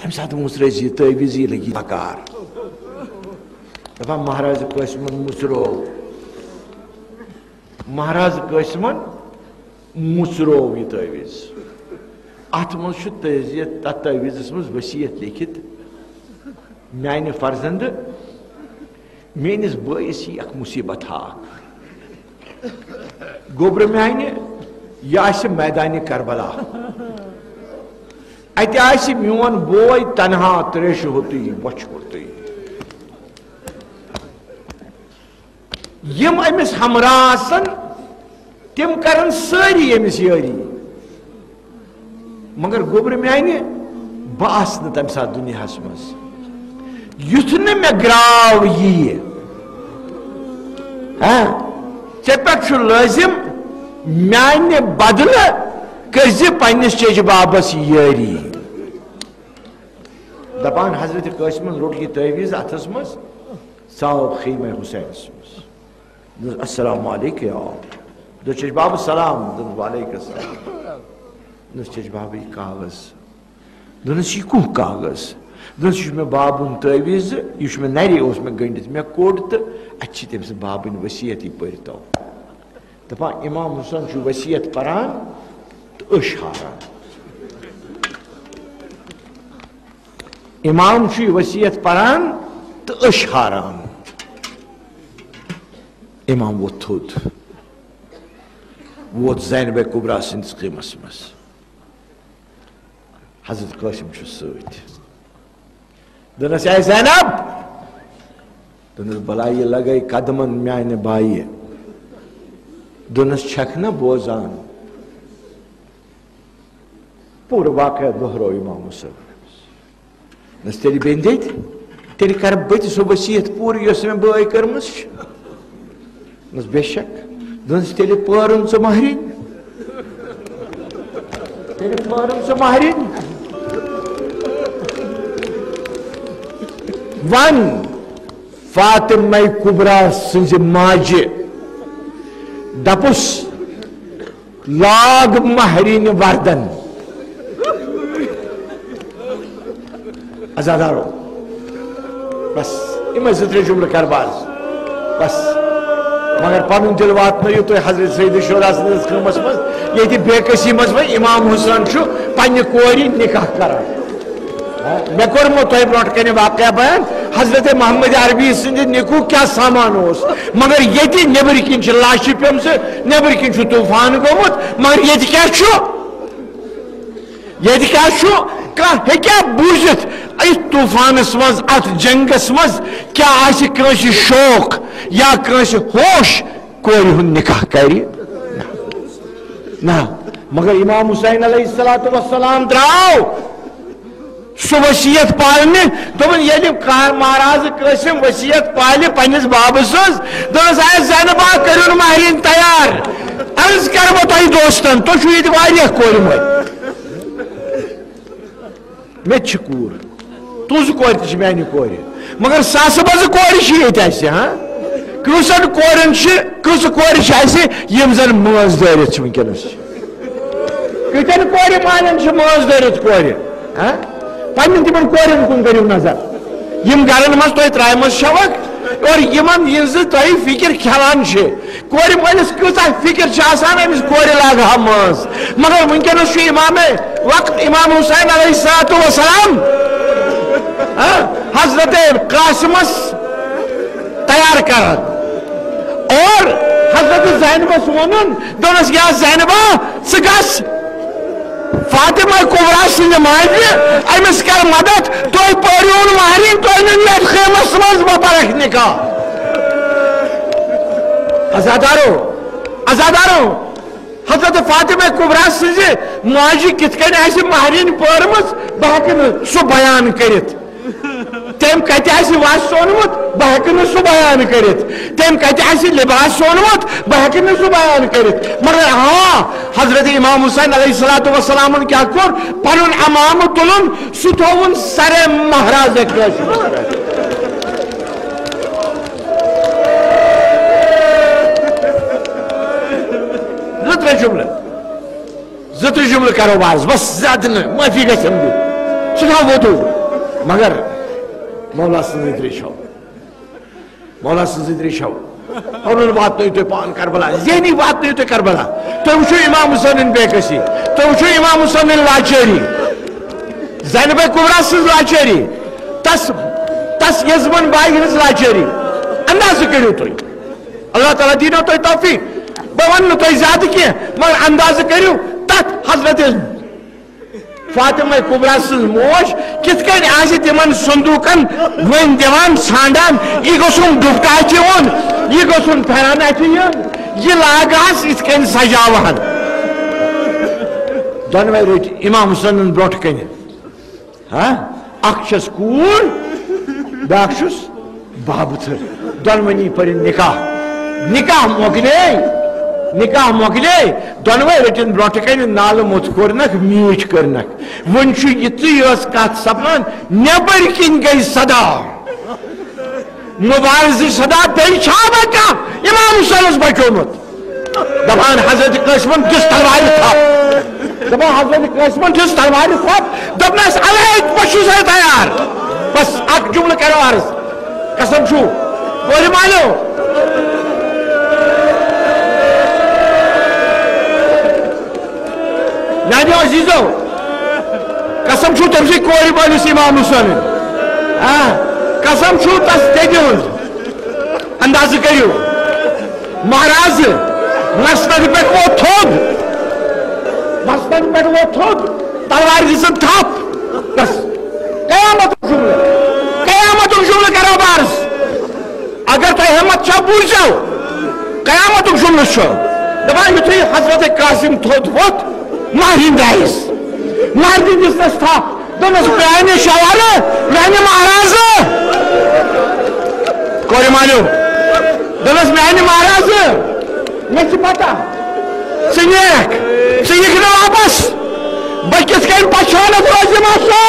تم سات مسرس یہ تعویذ یہ لگی بکار دپان مہاراز قاسمن مسرو مہاراز قاسمن مسرو یہ تعویذ ات من تت تعویذس مز وصیت لکھت میانہ فرزند میانس بٲیس یی اخ مصیبت ہاک گوبر میانہ یہ آسہ میدان کربلا اتہ آسہ میون بوے تنہا تریش ہوتی بچھ ہوتی یم امس ہمراہ آسن تم کرن ساری امس یاری مگر گوبر میانہ بہ آس نہ تمہ سات دنیا مز یُتھ نہ مے گراو یہ ژے پٮ۪ٹھ چھُ لٲزم میانہ بدلہ کرزِ پننس چیچہ بابس یاری دپان حضرت قاسمن روٹ یہ تعویذ اتھس مز ژاو خیمہ حسینس مز السلام علیکم دس چیچ باب سلام دس وعلیکم السلام دس چیچ باب یہ کاغذ دس یہ کُہ کاغذ دس یہ مے بابن تعویذ یہ مے نرِ اوس مے گنڈت مے کوڑ تو اتھ تم سن بابن وصیت یہ پرتو دپان امام حسین چھ وصیت پران تو أش ہاران امام چھ وصیت پران تو أش ہاران امام ووت تھوٚد ووت زینب کبرا سندس خیمس مز حضرت قاسم چھ ست دنس اے زینب دنس بلائی لگائی قدمن میانہ بائی دنس چھک نہ بوزان پور واقعہ دہرو امام حسین دس تیلی بین دیت تیلی کر بت سو وصیت پور یس میں بائی کرمس دس بے شک دنس تیلی پارن سو مہرین تیلی پارن سو مہرین ون فاطمہ کبرا سنز ماجہ دپس لاگ مہرین وردن ازادارو بس اما زتر جملہ کر باز بس مگر پنن دل واتنو تو حضرت سید شہداء سندس خیمس مز یہ بے کسی مز امام حسین چھ پنہ کوری نکاح کران مے کورمو تہ برونٹ کنے واقعہ بیان حضرت محمد عربی سند نکو کیا سامان اس مگر یہ نبر کن لاش پم سے نبر کن طوفان گومت مگر یہ کیا بوزت ات طوفانس مز ات جنگس مز کیا آس کنس شوق یا کنس ہوش کور ہند نکاح کری نا مگر امام حسین علیہ السلام دراو سو وصیت پالنے دپن ییٚلہِ مہاراز قاسم وصیت پالہِ پننس بابس دپس آیا زینبا کٔرِو مہرین تیار عرض کرو تۄہہِ دوستن تُہۍ چھُو ییٚتہِ واریاہ کورِ وٲلۍ مےٚ تہِ چھِ کوٗر تُہنٛزٕ کورِ تہِ چھِ میانہِ کورِ مگر ساسہٕ بزٕ کورِ چھِ ییٚتہِ اَسہِ کۭژن کورٮ۪ن چھِ کۭژٕ کورِ چھِ اَسہِ یِم زن مٲنٛز دٲرِتھ چھِ وٕنکیٚنس کۭتٮ۪ن کورِ مالٮ۪ن چھِ مٲنٛز دٲرِتھ کورِ پنن تمن کورن کن کرو نظر یم گرن مز تہ ترائمس شوق اور یمن یہ تہ فکر کھلان کور مالس کۭژاہ فکر امس کور لاگہ ماز مگر ونکس امام وقت امام حسین علیہ السلام حضرت قاسمس تیار کران اور حضرت زینبس ون دس یا زینبا گس فاطمہ کبرا سند ماجہ امس کر مدد تھی پریون مہرین تھی نیت خیمس مز برکھ نکاح ازادارو حضرت فاطمہ کبرا سز ماجہ کت کن مہرین پرمز بہ سہ بیان کرت تم کت وس اونمت بہ سہ بیان کرت تم کت لباس اونمت بہ سہ بیان کرت مگر ہاں حضرت امام حسین علیہ السلام کیا کور پن امام تلن سہ تھون سر مہراز زٕ ترٛےٚ جملہٕ کرو باز بس زیادہ معافی گژھم دِتھ تھا وضو مگر مولا سن تریشو مولا سن تریشو اور وات نہیں تو پان کربلا ذہنی وات نہیں تو کربلا تو وچھو امام حسین بے کسی تو وچھو امام حسین لاچاری زینب کبرا سن لاچاری تس یزمن بائی ہنس لاچاری انداز کرو تو اللہ تعالیٰ دینو تو توفیق بہ ون تو زیادہ کی مگر انداز کرو تت حضرت فاطمہ کبرا سن موج کت کن آس تمن صندوقن ون دان ژھانڈان یہ گوسن ڈبکہ ون یہ گوسن پھران اتھ یہ لاگاس ات کن سجاوہن دونوے رٹ امام حسین برونٹ کن ہاں اخ چھس کور بیاکھ چھس بابتھر دونونی پر نکاح مکلے دونوے رٹن برونٹ کن نال موت کورنک میچ کرنک ون یس کت سپدان نبر کن گئی صدا مبارز صدا بیٚیہِ چھا بچا امام حسینس بچومت دپان حضرت قاسمن دس تلوار تھپ دپان حضرت قاسمن دس تلوار تھپ دپنس علیک بچو سا تیار بس اک جملہ کرو عرض قسم چھو بولے مانو میانو عزیزو قسم چھو تم سے کور مالس امام حسین قسم چھو تس ددی ہند انداز کرو مہراز مسند پہ ووت تھوٚد مسند پہ ووت تھوٚد تلوار دِژٕن تھپ بس قیامتک جملہ کرو بارس اگر تہ ہمت چھو بوزو قیامتک جملہ چھو دپان یتھُے حضرت قاسم تھوٚد ووت مہرین آئیس مہرین دِژنس تھپ دپنس میانہِ شوارٕ میانہِ مہراز کورِ مانیو دپنس میانہِ مہراز مےٚ چھِ پتہ ژٕ نیکھ ژٕ یِکھ نہٕ واپس بہٕ کِتھ کٔنۍ پہچانتھ روزِ مسو